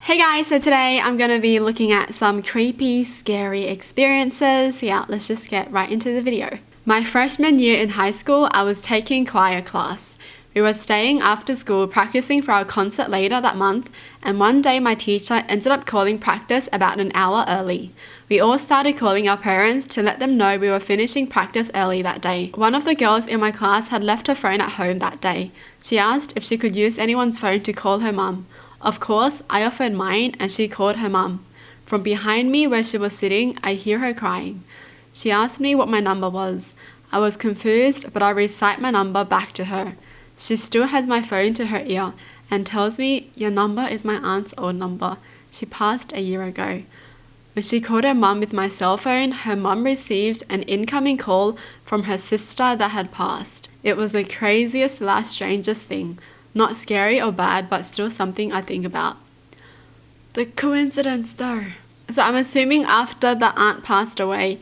Hey guys, so today I'm going to be looking at some creepy, scary experiences. Yeah, let's just get right into the video. My freshman year in high school, I was taking choir class. We were staying after school practicing for our concert later that month, and one day my teacher ended up calling practice about an hour early. We all started calling our parents to let them know we were finishing practice early that day. One of the girls in my class had left her phone at home that day. She asked if she could use anyone's phone to call her mum. Of course, I offered mine and she called her mum. From behind me where she was sitting, I hear her crying. She asked me what my number was. I was confused, but I recite my number back to her. She still has my phone to her ear and tells me, "Your number is my aunt's old number. She passed a year ago." When she called her mum with my cell phone, her mum received an incoming call from her sister that had passed. It was the craziest / strangest thing. Not scary or bad, but still something I think about. The coincidence though. So I'm assuming after the aunt passed away,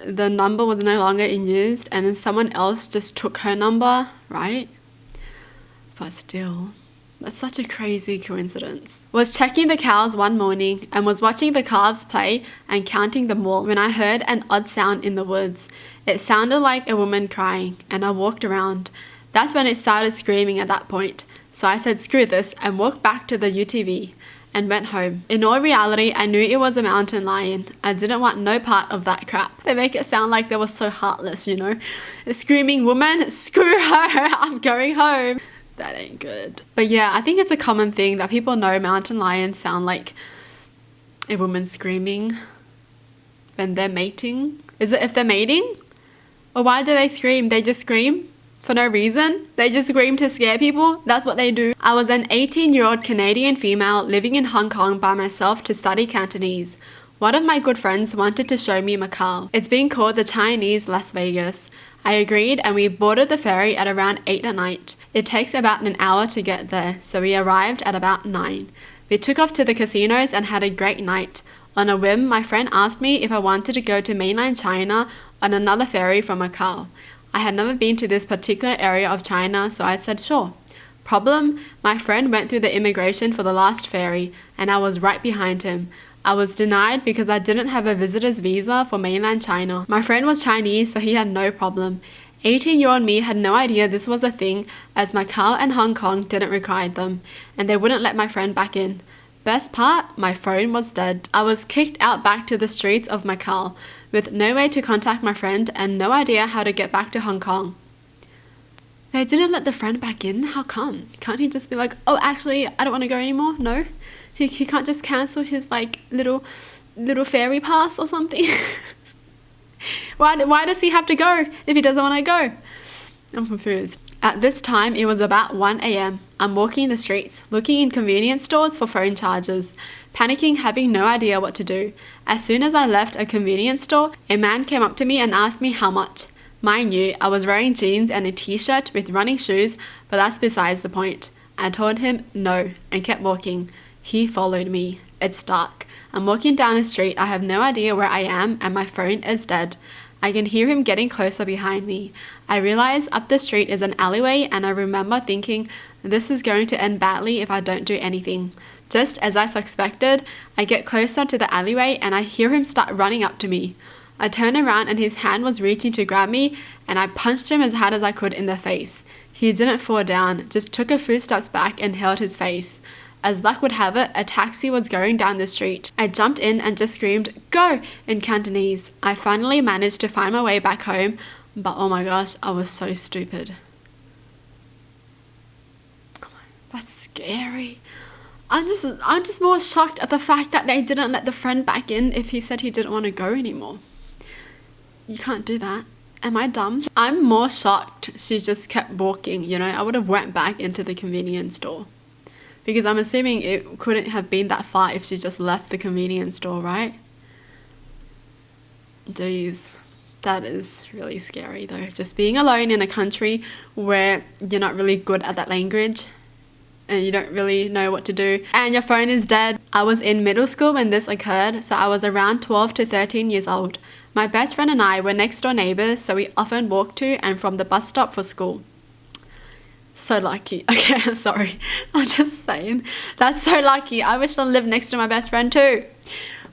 the number was no longer in use and then someone else just took her number, right? But still, that's such a crazy coincidence. Was checking the cows one morning and was watching the calves play and counting them all when I heard an odd sound in the woods. It sounded like a woman crying, and I walked around. That's when it started screaming at that point. So I said screw this and walked back to the UTV and went home. In all reality, I knew it was a mountain lion. I didn't want no part of that crap. They make it sound like they were so heartless, you know. A screaming woman, screw her, I'm going home. That ain't good. But yeah, I think it's a common thing that people know mountain lions sound like a woman screaming when they're mating. Is it if they're mating? Or why do they scream? They just scream? For no reason? They just scream to scare people? That's what they do. I was an 18-year-old Canadian female living in Hong Kong by myself to study Cantonese. One of my good friends wanted to show me Macau. It's being called the Chinese Las Vegas. I agreed and we boarded the ferry at around 8 at night. It takes about an hour to get there, so we arrived at about 9. We took off to the casinos and had a great night. On a whim, my friend asked me if I wanted to go to mainland China on another ferry from Macau. I had never been to this particular area of China, so I said sure. Problem, my friend went through the immigration for the last ferry, and I was right behind him. I was denied because I didn't have a visitor's visa for mainland China. My friend was Chinese, so he had no problem. 18-year-old me had no idea this was a thing, as Macau and Hong Kong didn't require them, and they wouldn't let my friend back in. Best part, my phone was dead. I was kicked out back to the streets of Macau, with no way to contact my friend and no idea how to get back to Hong Kong. They didn't let the friend back in? How come? Can't he just be like, oh, actually, I don't want to go anymore? No? He can't just cancel his like little ferry pass or something? Why does he have to go if he doesn't want to go? I'm confused. At this time, it was about 1 a.m. I'm walking the streets, looking in convenience stores for phone chargers, panicking, having no idea what to do. As soon as I left a convenience store, a man came up to me and asked me how much. Mind you, I was wearing jeans and a t-shirt with running shoes, but that's besides the point. I told him no and kept walking. He followed me. It's dark. I'm walking down the street. I have no idea where I am and my phone is dead. I can hear him getting closer behind me. I realize up the street is an alleyway and I remember thinking, this is going to end badly if I don't do anything. Just as I suspected, I get closer to the alleyway and I hear him start running up to me. I turn around and his hand was reaching to grab me and I punched him as hard as I could in the face. He didn't fall down, just took a few steps back and held his face. As luck would have it, a taxi was going down the street. I jumped in and just screamed, "Go!" in Cantonese. I finally managed to find my way back home, but oh my gosh, I was so stupid. That's scary. I'm just more shocked at the fact that they didn't let the friend back in if he said he didn't want to go anymore. You can't do that. Am I dumb? I'm more shocked she just kept walking, you know. I would have went back into the convenience store. Because I'm assuming it couldn't have been that far if she just left the convenience store, right? Jeez, that is really scary though. Just being alone in a country where you're not really good at that language and you don't really know what to do and your phone is dead. I was in middle school when this occurred, so I was around 12 to 13 years old. My best friend and I were next door neighbors, so we often walked to and from the bus stop for school. So lucky. Okay, I'm sorry. I'm just saying. That's so lucky. I wish I lived next to my best friend too.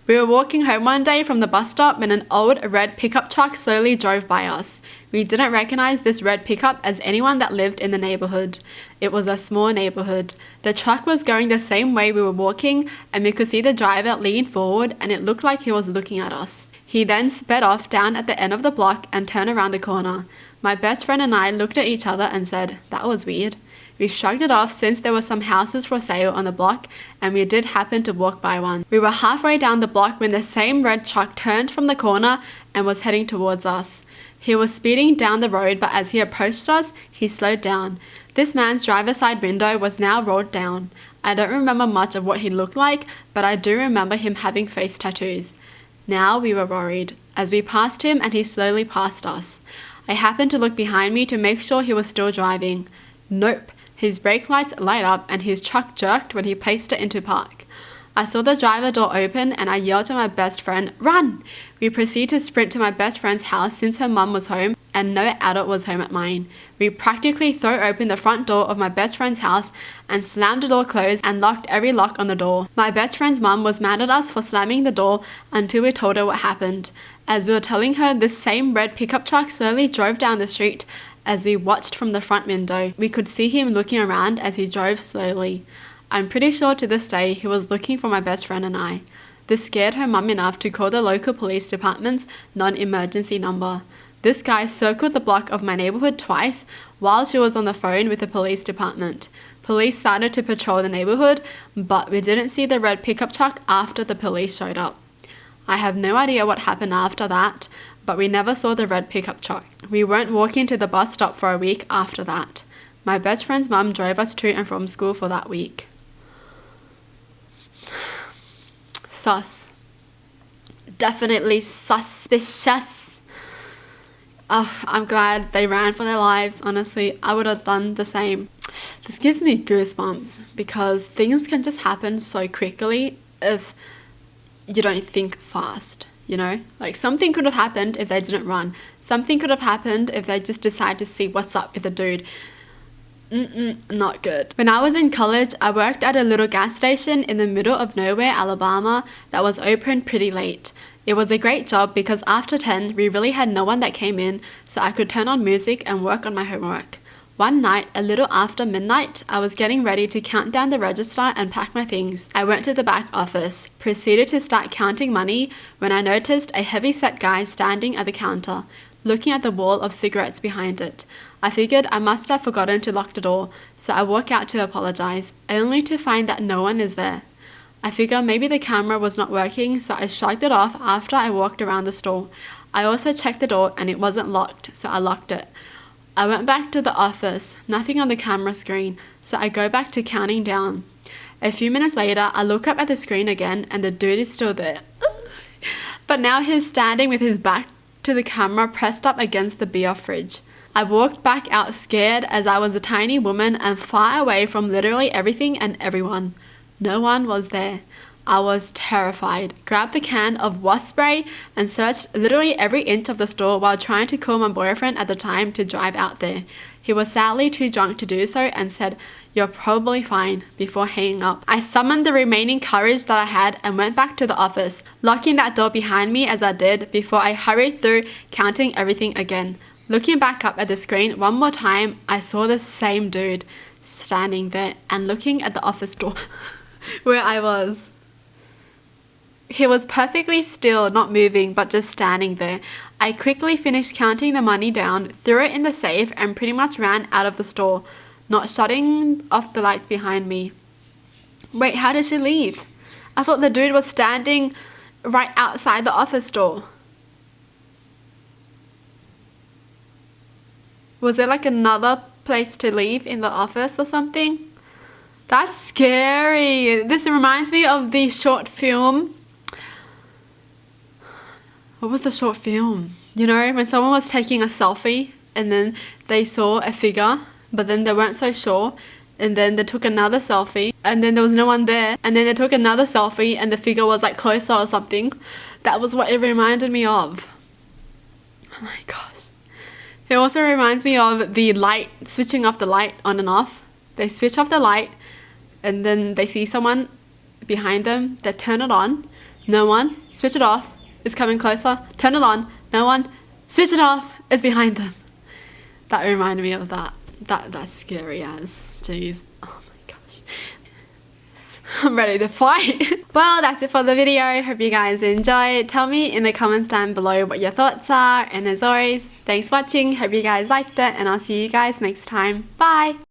We were walking home one day from the bus stop when an old red pickup truck slowly drove by us. We didn't recognize this red pickup as anyone that lived in the neighborhood. It was a small neighborhood. The truck was going the same way we were walking, and we could see the driver lean forward, and it looked like he was looking at us. He then sped off down at the end of the block and turned around the corner. My best friend and I looked at each other and said, "That was weird." We shrugged it off since there were some houses for sale on the block, and we did happen to walk by one. We were halfway down the block when the same red truck turned from the corner and was heading towards us. He was speeding down the road, but as he approached us, he slowed down. This man's driver's side window was now rolled down. I don't remember much of what he looked like, but I do remember him having face tattoos. Now we were worried, as we passed him and he slowly passed us. I happened to look behind me to make sure he was still driving. Nope. His brake lights light up and his truck jerked when he placed it into park. I saw the driver door open and I yelled to my best friend, "Run!" We proceeded to sprint to my best friend's house since her mum was home and no adult was home at mine. We practically threw open the front door of my best friend's house and slammed the door closed and locked every lock on the door. My best friend's mum was mad at us for slamming the door until we told her what happened. As we were telling her, this same red pickup truck slowly drove down the street. As we watched from the front window, we could see him looking around as he drove slowly. I'm pretty sure to this day he was looking for my best friend and I. This scared her mum enough to call the local police department's non-emergency number. This guy circled the block of my neighborhood twice while she was on the phone with the police department. Police started to patrol the neighborhood, but we didn't see the red pickup truck after the police showed up. I have no idea what happened after that, but we never saw the red pickup truck. We weren't walking to the bus stop for a week after that. My best friend's mum drove us to and from school for that week. Sus. Definitely suspicious. Oh, I'm glad they ran for their lives. Honestly, I would have done the same. This gives me goosebumps because things can just happen so quickly if you don't think fast. You know, like something could have happened if they didn't run. Something could have happened if they just decided to see what's up with the dude. Not good. When I was in college, I worked at a little gas station in the middle of nowhere, Alabama, that was open pretty late. It was a great job because after 10, we really had no one that came in, so I could turn on music and work on my homework. One night, a little after midnight, I was getting ready to count down the register and pack my things. I went to the back office, proceeded to start counting money when I noticed a heavy-set guy standing at the counter, looking at the wall of cigarettes behind it. I figured I must have forgotten to lock the door, so I walk out to apologize, only to find that no one is there. I figure maybe the camera was not working, so I shrugged it off after I walked around the store. I also checked the door and it wasn't locked, so I locked it. I went back to the office, nothing on the camera screen, so I go back to counting down. A few minutes later, I look up at the screen again and the dude is still there. But now he's standing with his back to the camera pressed up against the beer fridge. I walked back out scared as I was a tiny woman and far away from literally everything and everyone. No one was there. I was terrified, grabbed the can of wasp spray and searched literally every inch of the store while trying to call my boyfriend at the time to drive out there. He was sadly too drunk to do so and said, "You're probably fine," before hanging up. I summoned the remaining courage that I had and went back to the office, locking that door behind me as I did before I hurried through counting everything again. Looking back up at the screen one more time, I saw the same dude standing there and looking at the office door where I was. He was perfectly still, not moving, but just standing there. I quickly finished counting the money down, threw it in the safe, and pretty much ran out of the store, not shutting off the lights behind me. Wait, how did she leave? I thought the dude was standing right outside the office door. Was there like another place to leave in the office or something? That's scary. This reminds me of the short film. What was the short film? You know, when someone was taking a selfie and then they saw a figure, but then they weren't so sure, and then they took another selfie and then there was no one there, and then they took another selfie and the figure was like closer or something. That was what it reminded me of. Oh my gosh. It also reminds me of the light, switching off the light on and off. They switch off the light and then they see someone behind them, they turn it on, no one, switch it off, it's coming closer, turn it on, no one, switch it off, it's behind them. That reminded me of that. That's scary as. Jeez. Oh my gosh. I'm ready to fight. Well, that's it for the video. Hope you guys enjoyed. Tell me in the comments down below what your thoughts are. And as always, thanks for watching. Hope you guys liked it. And I'll see you guys next time. Bye.